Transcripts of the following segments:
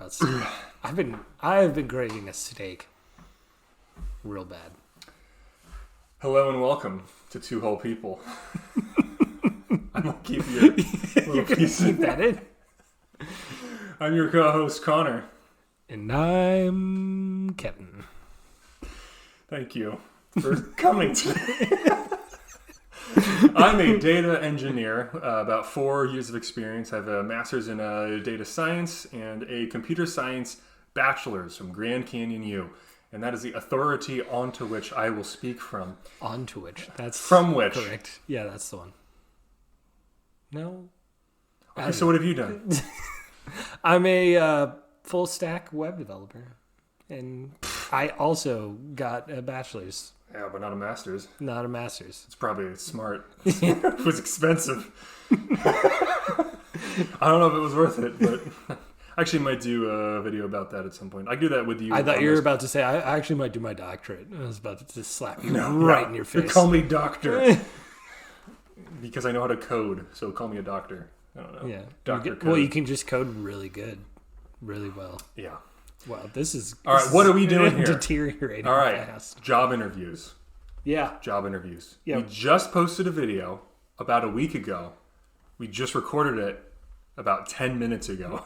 nuts. I've been craving a steak real bad. Hello and welcome to Two Whole People. I'm gonna keep your little piece Keep that in. I'm your co-host Connor. And I'm Kevin. Thank you for coming today. I'm a data engineer, about 4 years of experience. I have a master's in data science and a computer science bachelor's from Grand Canyon U. And that is the authority onto which I will speak from. Onto which. That's from which. Correct. Yeah, that's the one. No? Okay, so what have you done? I'm a full stack web developer. And I also got a bachelor's. Yeah, but not a master's. Not a master's. It's probably smart. It was expensive. I don't know if it was worth it, but I actually might do a video about that at some point. I do that with you. I thought you were about to say, I actually might do my doctorate. I was about to just slap you right in your face. Call me doctor. Because I know how to code, so call me a doctor. I don't know. Yeah. Doctor code. Well, you can just code really good. Really well. Yeah. Wow, this is... All right, what are we doing here? Deteriorating All right, fast. job interviews. Yeah. Job interviews. Yeah. We just posted a video about a week ago. We just recorded it about 10 minutes ago.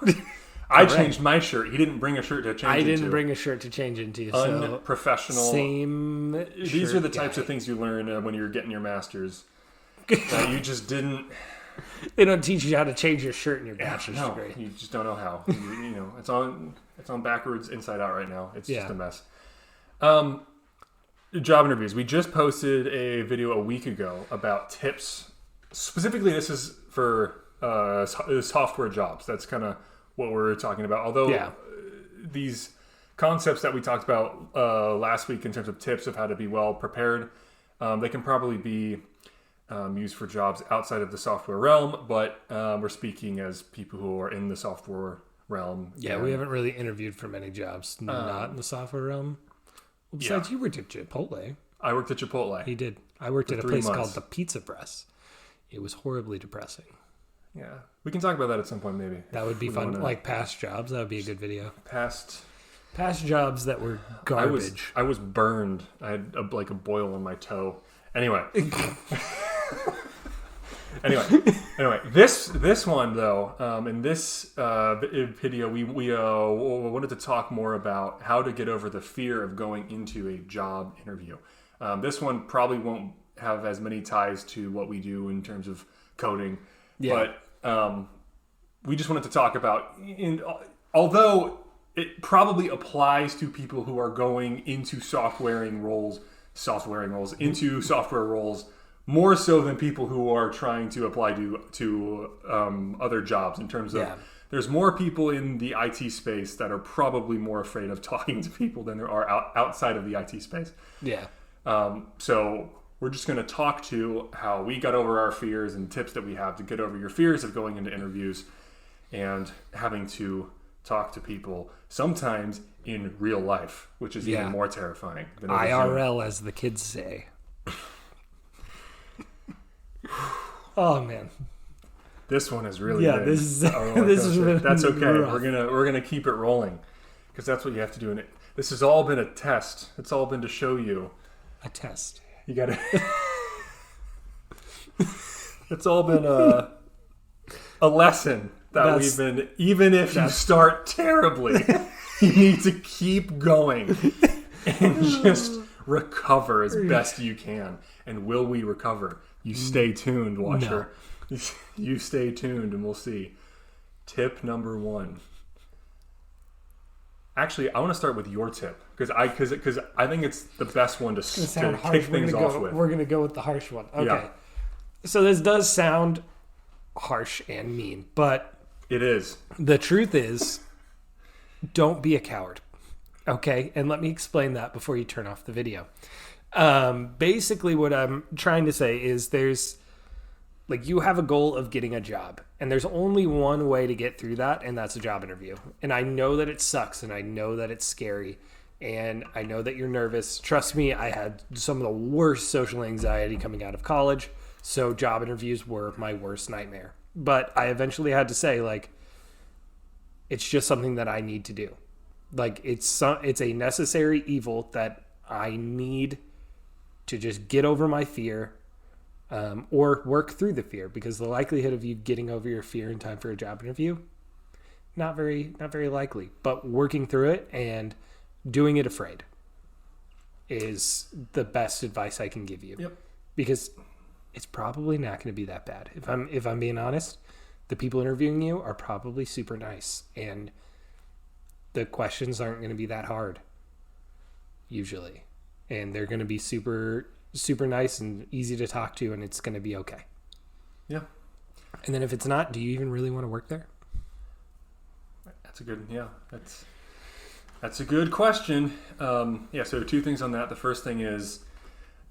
I changed my shirt. He didn't bring a shirt to change into. I didn't bring a shirt to change into. So unprofessional. Same These are the types of things you learn when you're getting your master's. That you just didn't... They don't teach you how to change your shirt in your bachelor's degree. You just don't know how. You know, it's on backwards, inside out right now. It's just a mess. Job interviews. We just posted a video a week ago about tips. Specifically, this is for software jobs. That's kind of what we're talking about. Although these concepts that we talked about last week in terms of tips of how to be well prepared, they can probably be used for jobs outside of the software realm, but we're speaking as people who are in the software realm. Yeah, we haven't really interviewed for many jobs not in the software realm. Besides, you worked at Chipotle. I worked at Chipotle. He did. I worked at a place 3 months. called the Pizza Press. It was horribly depressing. Yeah, we can talk about that at some point, maybe. That would be fun. Like past jobs, that would be a good video. Past jobs that were garbage. I was burned. I had a boil on my toe. Anyway. Anyway, this one though, in this video, we wanted to talk more about how to get over the fear of going into a job interview. This one probably won't have as many ties to what we do in terms of coding, but we just wanted to talk about. Although it probably applies to people who are going into software roles more so than people who are trying to apply to other jobs, in terms of there's more people in the IT space that are probably more afraid of talking to people than there are outside of the IT space. Yeah. So we're just going to talk to how we got over our fears and tips that we have to get over your fears of going into interviews and having to talk to people sometimes in real life, which is even more terrifying than IRL, as the kids say. Oh man, this one is really big. This is that's okay. Rough. We're gonna keep it rolling because that's what you have to do. This has all been a test. It's all been to show you a test. You gotta. It's all been a lesson that we've been. Even if you start terribly, you need to keep going and just recover as best you can. And will we recover? You stay tuned, watcher. No. You stay tuned and we'll see. Tip number 1. Actually, I want to start with your tip because I think it's the best one to kick things off with. We're going to go with the harsh one. Okay. Yeah. So this does sound harsh and mean, but it is. The truth is, don't be a coward. Okay? And let me explain that before you turn off the video. Basically what I'm trying to say is you have a goal of getting a job, and there's only one way to get through that, and that's a job interview. And I know that it sucks, and I know that it's scary, and I know that you're nervous. Trust me, I had some of the worst social anxiety coming out of college, so job interviews were my worst nightmare. But I eventually had to say, It's just something that I need to do. Like it's a necessary evil that I need to just get over my fear, or work through the fear, because the likelihood of you getting over your fear in time for a job interview, not very likely. But working through it and doing it afraid is the best advice I can give you. Yep. Because it's probably not going to be that bad. If I'm being honest, the people interviewing you are probably super nice, and the questions aren't going to be that hard usually, and they're going to be super nice and easy to talk to, and it's going to be okay. Yeah. And then if it's not, do you even really want to work there? That's a good question. So 2 things on that. The first thing is,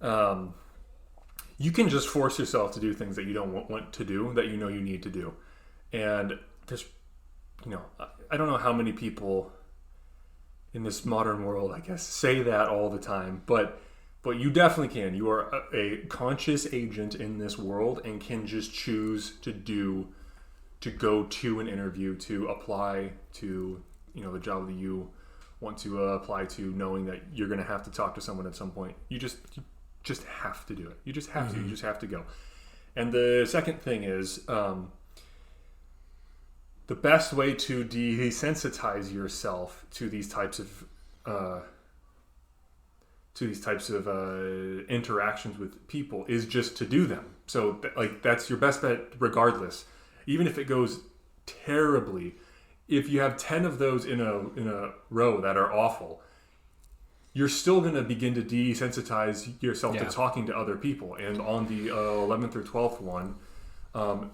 you can just force yourself to do things that you don't want to do, that you know you need to do. And there's, I don't know how many people in this modern world, I guess, say that all the time, but you definitely can. You are a conscious agent in this world and can just choose to go to an interview, to apply to, the job that you want to apply to, knowing that you're going to have to talk to someone at some point. You just have to do it. You just have to. You just have to go. And the second thing is, the best way to desensitize yourself to these types of interactions with people is just to do them. So that's your best bet, regardless. Even if it goes terribly, if you have 10 of those in a row that are awful, you're still going to begin to desensitize yourself to talking to other people. And on the 11th or 12th one,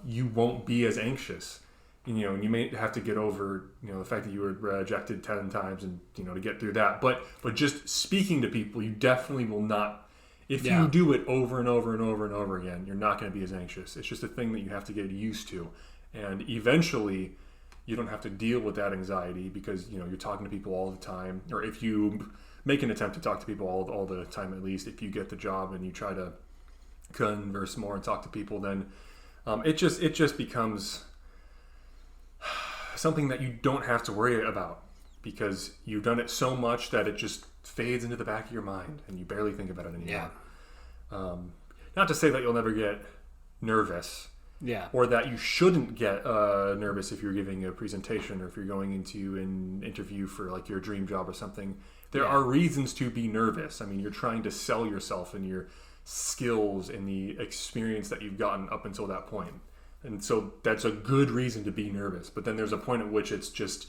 you won't be as anxious. And you may have to get over, the fact that you were rejected 10 times and, to get through that. But just speaking to people, you definitely will not. If you do it over and over and over and over again, you're not going to be as anxious. It's just a thing that you have to get used to. And eventually, you don't have to deal with that anxiety because, you're talking to people all the time. Or if you make an attempt to talk to people all the time, at least, if you get the job and you try to converse more and talk to people, then it just becomes something that you don't have to worry about because you've done it so much that it just fades into the back of your mind and you barely think about it anymore. Not to say that you'll never get nervous, or that you shouldn't get nervous if you're giving a presentation or if you're going into an interview for like your dream job or something. There are reasons to be nervous. I mean, you're trying to sell yourself and your skills and the experience that you've gotten up until that point. And so that's a good reason to be nervous. But then there's a point at which it's just,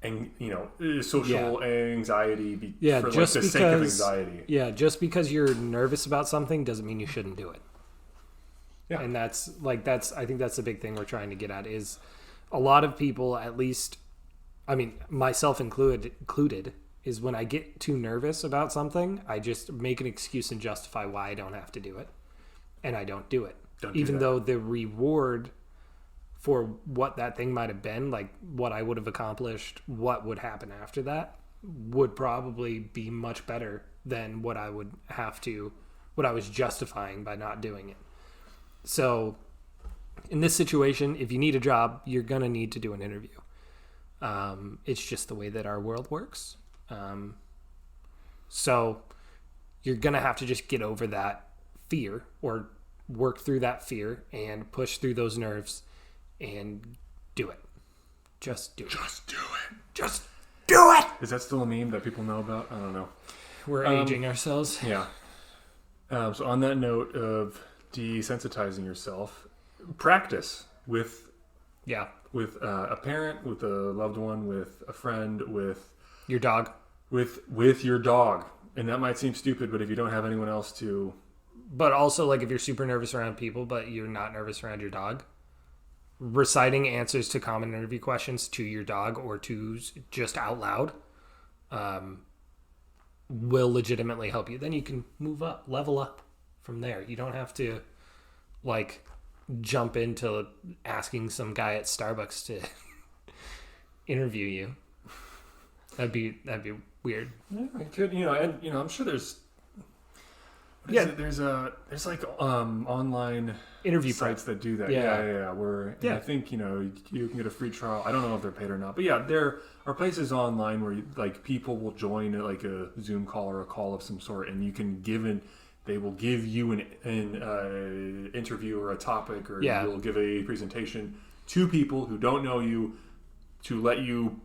social anxiety for just the sake of anxiety. Yeah, just because you're nervous about something doesn't mean you shouldn't do it. Yeah. And I think that's the big thing we're trying to get at is a lot of people, at least, I mean, myself included, is when I get too nervous about something, I just make an excuse and justify why I don't have to do it. And I don't do it. Even though the reward for what that thing might have been, like what I would have accomplished, what would happen after that, would probably be much better than what I was justifying by not doing it. So in this situation, if you need a job, you're going to need to do an interview. It's just the way that our world works. So you're going to have to just get over that fear or work through that fear and push through those nerves and do it. Just do it. Just do it. Just do it. Is that still a meme that people know about? I don't know. We're aging ourselves. Yeah. So on that note of desensitizing yourself, practice with a parent, with a loved one, with a friend, with your dog. With your dog. And that might seem stupid, but if you don't have anyone else to... But also, like, if you're super nervous around people, but you're not nervous around your dog, reciting answers to common interview questions to your dog or to just out loud will legitimately help you. Then you can move up, level up from there. You don't have to, like, jump into asking some guy at Starbucks to interview you. That'd be weird. Yeah, it could, and I'm sure there's What is it? There's like online interview sites that do that. Where I think you can get a free trial. I don't know if they're paid or not, but yeah, there are places online where like people will join like a Zoom call or a call of some sort, and you can they will give you an interview or a topic, or you'll give a presentation to people who don't know you to let you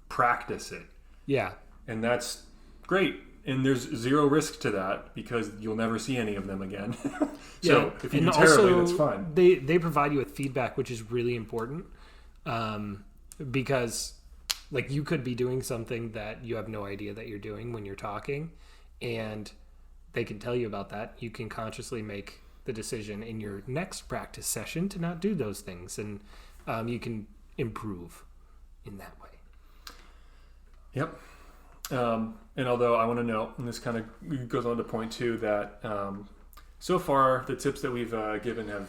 practice it. Yeah, and that's great. And there's zero risk to that because you'll never see any of them again. So if you do terribly, that's fine. They provide you with feedback, which is really important, because like you could be doing something that you have no idea that you're doing when you're talking, and they can tell you about that. You can consciously make the decision in your next practice session to not do those things, and you can improve in that way. Yep. And although I want to note, and this kind of goes on to point two, that so far the tips that we've given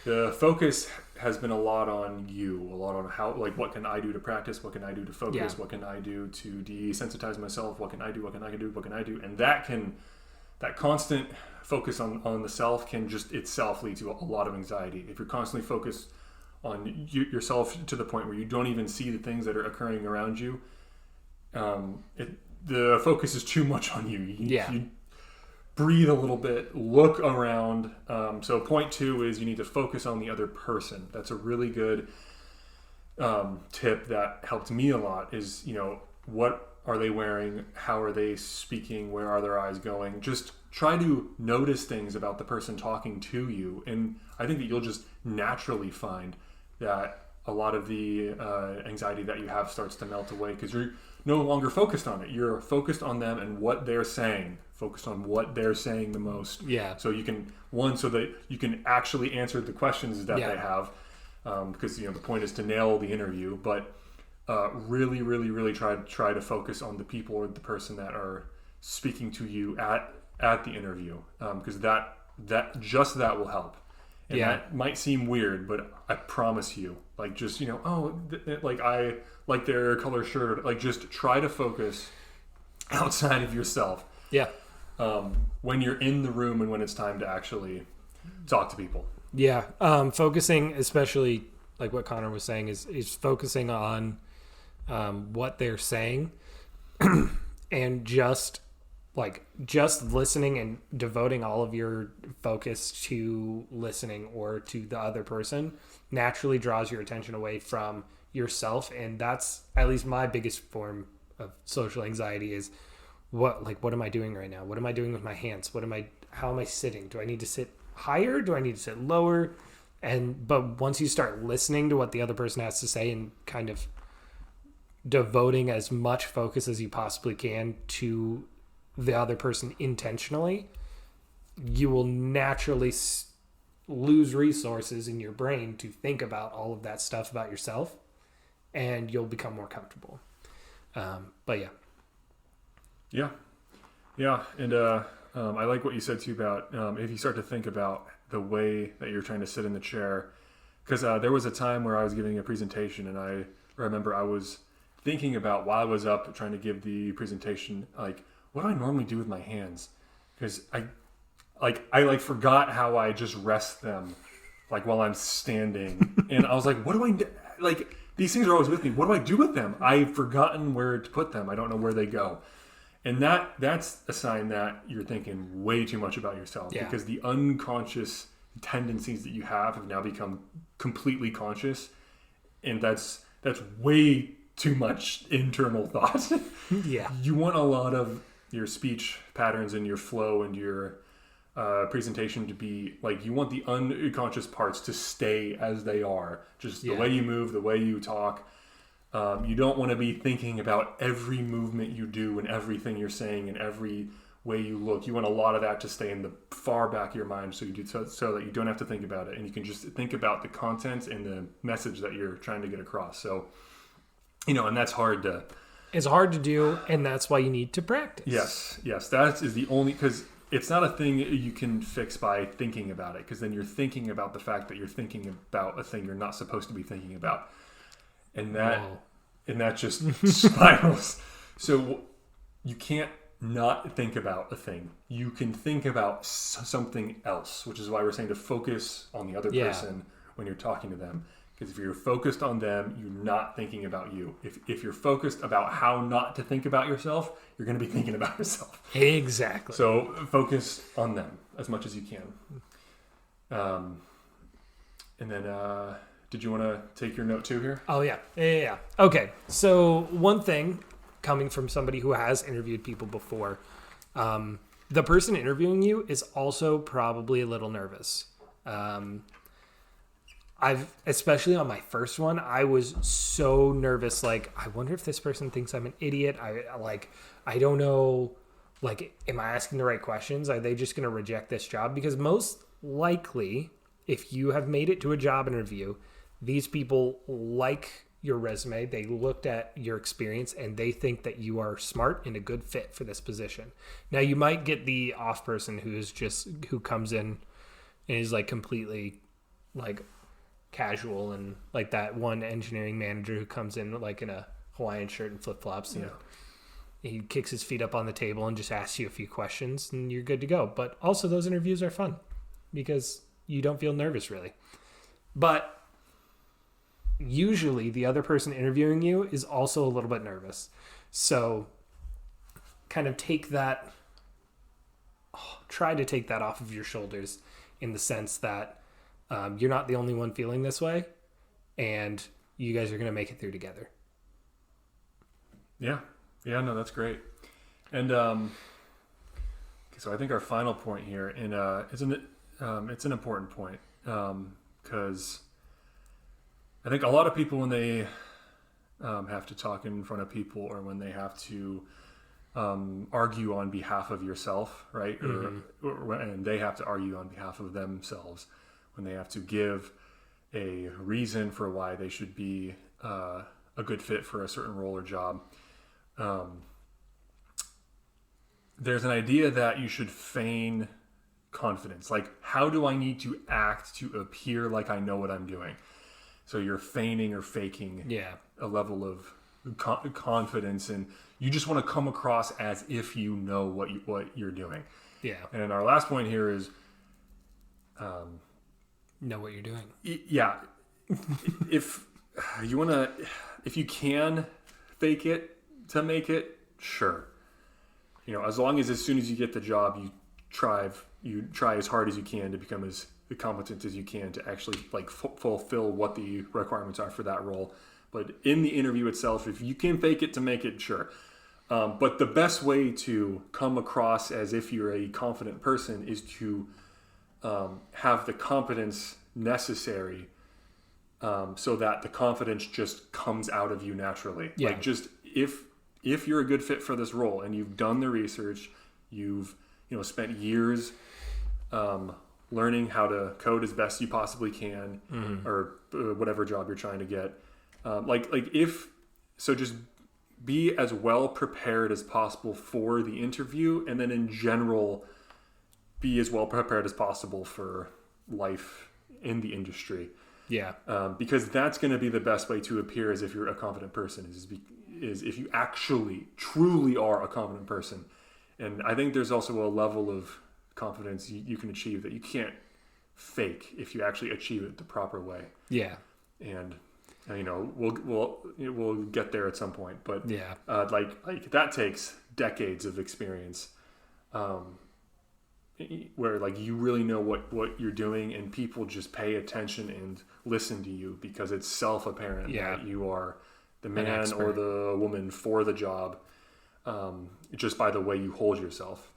the focus has been a lot on you, a lot on how, like, what can I do to practice, what can I do to focus, what can I do to desensitize myself, what can I do, and that constant focus on the self can just itself lead to a lot of anxiety. If you're constantly focused on yourself to the point where you don't even see the things that are occurring around you, the focus is too much on you. You breathe a little bit, look around. So point two is you need to focus on the other person. That's a really good tip that helped me a lot is, what are they wearing? How are they speaking? Where are their eyes going? Just try to notice things about the person talking to you. And I think that you'll just naturally find that a lot of the anxiety that you have starts to melt away because you're no longer focused on it. You're focused on them and what they're saying, focused on what they're saying the most. Yeah. So you can, so that you can actually answer the questions that they have, because, the point is to nail the interview, but really, really, really try to focus on the people or the person that are speaking to you at the interview, because that will help. And that might seem weird, but I promise you, like, just, like I like their color shirt, like, just try to focus outside of yourself. Yeah. When you're in the room and when it's time to actually talk to people. Yeah. Focusing, especially like what Connor was saying, is focusing on what they're saying and just listening and devoting all of your focus to listening or to the other person naturally draws your attention away from yourself. And that's at least my biggest form of social anxiety is what am I doing right now? What am I doing with my hands? How am I sitting? Do I need to sit higher? Do I need to sit lower? But once you start listening to what the other person has to say and kind of devoting as much focus as you possibly can to the other person intentionally, you will naturally lose resources in your brain to think about all of that stuff about yourself, and you'll become more comfortable. But yeah, and I like what you said too about if you start to think about the way that you're trying to sit in the chair, because there was a time where I was giving a presentation, and I remember I was thinking about while I was up trying to give the presentation, like, what do I normally do with my hands? Because I forgot how I just rest them, like, while I'm standing. And I was like, what do I do? Like, these things are always with me. What do I do with them? I've forgotten where to put them. I don't know where they go. And that's a sign that you're thinking way too much about yourself, because the unconscious tendencies that you have now become completely conscious. And that's way too much internal thought. Yeah. You want a lot of your speech patterns and your flow and your presentation to be like, you want the unconscious parts to stay as they are, just the way you move, the way you talk. You don't want to be thinking about every movement you do and everything you're saying and every way you look. You want a lot of that to stay in the far back of your mind, so that you don't have to think about it, and you can just think about the content and the message that you're trying to get across. So, and that's hard to... It's hard to do, and that's why you need to practice. Yes. That is the only... Because it's not a thing you can fix by thinking about it, because then you're thinking about the fact that you're thinking about a thing you're not supposed to be thinking about. And that just spirals. So you can't not think about a thing. You can think about something else, which is why we're saying to focus on the other person when you're talking to them. Because if you're focused on them, you're not thinking about you. If you're focused about how not to think about yourself, you're going to be thinking about yourself. Exactly. So focus on them as much as you can. And then, did you want to take your note too here? Oh, yeah. Okay. So one thing coming from somebody who has interviewed people before, the person interviewing you is also probably a little nervous. Especially on my first one, I was so nervous. Like, I wonder if this person thinks I'm an idiot. I don't know. Like, am I asking the right questions? Are they just going to reject this job? Because most likely, if you have made it to a job interview, these people like your resume. They looked at your experience and they think that you are smart and a good fit for this position. Now, you might get the off person who comes in and is like completely like casual, and like that one engineering manager who comes in like in a Hawaiian shirt and flip-flops and he kicks his feet up on the table and just asks you a few questions and you're good to go. But also those interviews are fun because you don't feel nervous really. But usually the other person interviewing you is also a little bit nervous. So kind of try to take that off of your shoulders in the sense that you're not the only one feeling this way, and you guys are going to make it through together. Yeah, no, that's great. And so I think our final point here, and it's an important point, because I think a lot of people when they have to talk in front of people, or when they have to argue on behalf of yourself, right? Mm-hmm. And they have to argue on behalf of themselves, when they have to give a reason for why they should be a good fit for a certain role or job. There's an idea that you should feign confidence. Like, how do I need to act to appear like I know what I'm doing? So you're feigning or faking a level of confidence, and you just want to come across as if you know what you're doing. Yeah. And our last point here is know what you're doing. Yeah. If you can fake it to make it, sure. As long as soon as you get the job, you try as hard as you can to become as competent as you can to actually like fulfill what the requirements are for that role. But in the interview itself, if you can fake it to make it, sure. But the best way to come across as if you're a confident person is to have the competence necessary so that the confidence just comes out of you naturally. Yeah. Like, just if you're a good fit for this role and you've done the research, you've spent years learning how to code as best you possibly can, mm-hmm. or whatever job you're trying to get. Just be as well prepared as possible for the interview, and then in general, be as well prepared as possible for life in the industry. Yeah. Because that's going to be the best way to appear as if you're a confident person, is if you actually truly are a confident person. And I think there's also a level of confidence you can achieve that you can't fake if you actually achieve it the proper way. Yeah. And we'll get there at some point, but yeah, like that takes decades of experience, where like you really know what you're doing, and people just pay attention and listen to you because it's self-apparent that you are the man or the woman for the job, just by the way you hold yourself.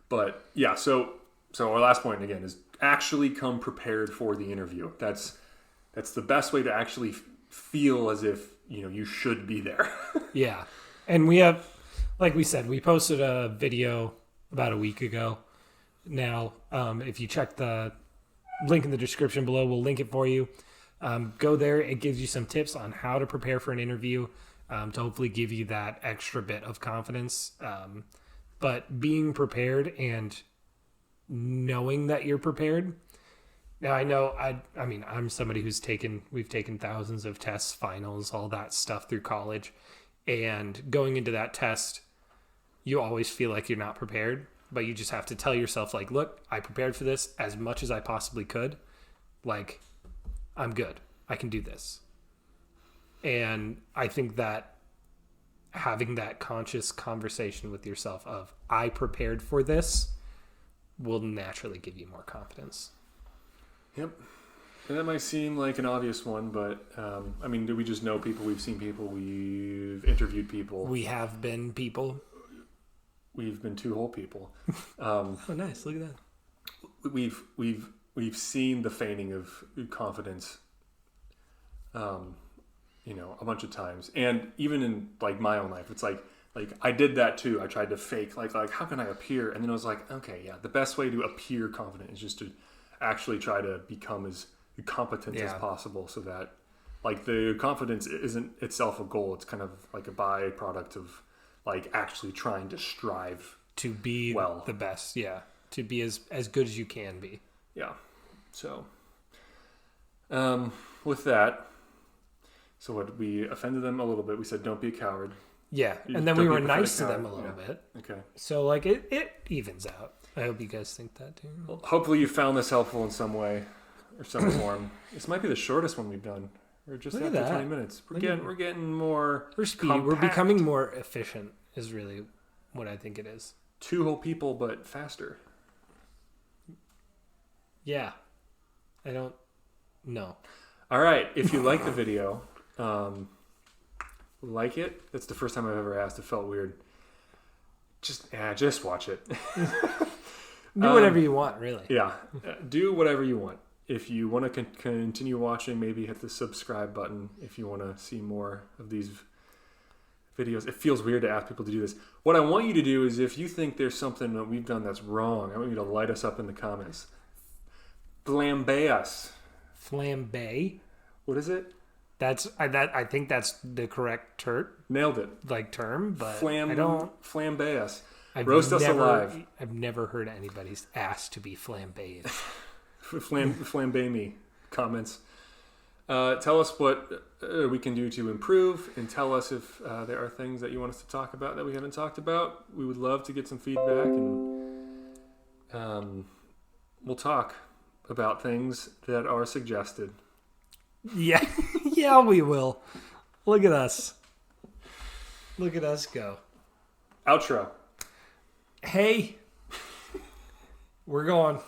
But yeah, so our last point again is actually come prepared for the interview. That's the best way to actually feel as if you should be there. Yeah. And we have, like we said, we posted a video about a week ago now. If you check the link in the description below, we'll link it for you. Go there. It gives you some tips on how to prepare for an interview, to hopefully give you that extra bit of confidence. But being prepared and knowing that you're prepared. Now, I know, I mean, I'm somebody we've taken thousands of tests, finals, all that stuff through college. And going into that test, you always feel like you're not prepared, but you just have to tell yourself, like, look, I prepared for this as much as I possibly could. Like, I'm good. I can do this. And I think that having that conscious conversation with yourself of, I prepared for this, will naturally give you more confidence. Yep. And that might seem like an obvious one, but I mean, do we just know people? We've seen people. We've interviewed people. We have been people. We've been two whole people. Oh, nice! Look at that. We've seen the feigning of confidence, you know, a bunch of times, and even in like my own life, it's like I did that too. I tried to fake like how can I appear, and then I was like, okay, yeah, the best way to appear confident is just to actually try to become as competent as possible, so that like the confidence isn't itself a goal. It's kind of like a byproduct of like actually trying to strive to be the best. Yeah, to be as good as you can be. Yeah. So with that, so what, we offended them a little bit. We said don't be a coward. Yeah, and then we were nice to them a little bit. Okay. So like it evens out. I hope you guys think that too. Well, hopefully you found this helpful in some way or some form. This might be the shortest one we've done. We're just after 20 minutes. We're getting more. We're speed. Compact. We're becoming more efficient. Is really what I think it is. Two whole people, but faster. Yeah, I don't know. All right, if you like the video, like it. That's the first time I've ever asked. It felt weird. Just watch it. Do whatever you want, really. Yeah, do whatever you want. If you want to continue watching, maybe hit the subscribe button. If you want to see more of these videos, it feels weird to ask people to do this. What I want you to do is, if you think there's something that we've done that's wrong, I want you to light us up in the comments. Flambe us. Flambe? What is it? I think that's the correct Nailed it. Like term, but I don't flambe us. Roast us alive. I've never heard anybody's asked to be flambéed. Flambe me. Comments. Tell us what we can do to improve, and tell us if there are things that you want us to talk about that we haven't talked about. We would love to get some feedback, and we'll talk about things that are suggested. Yeah, yeah, we will. Look at us. Look at us go. Outro. Hey, we're going.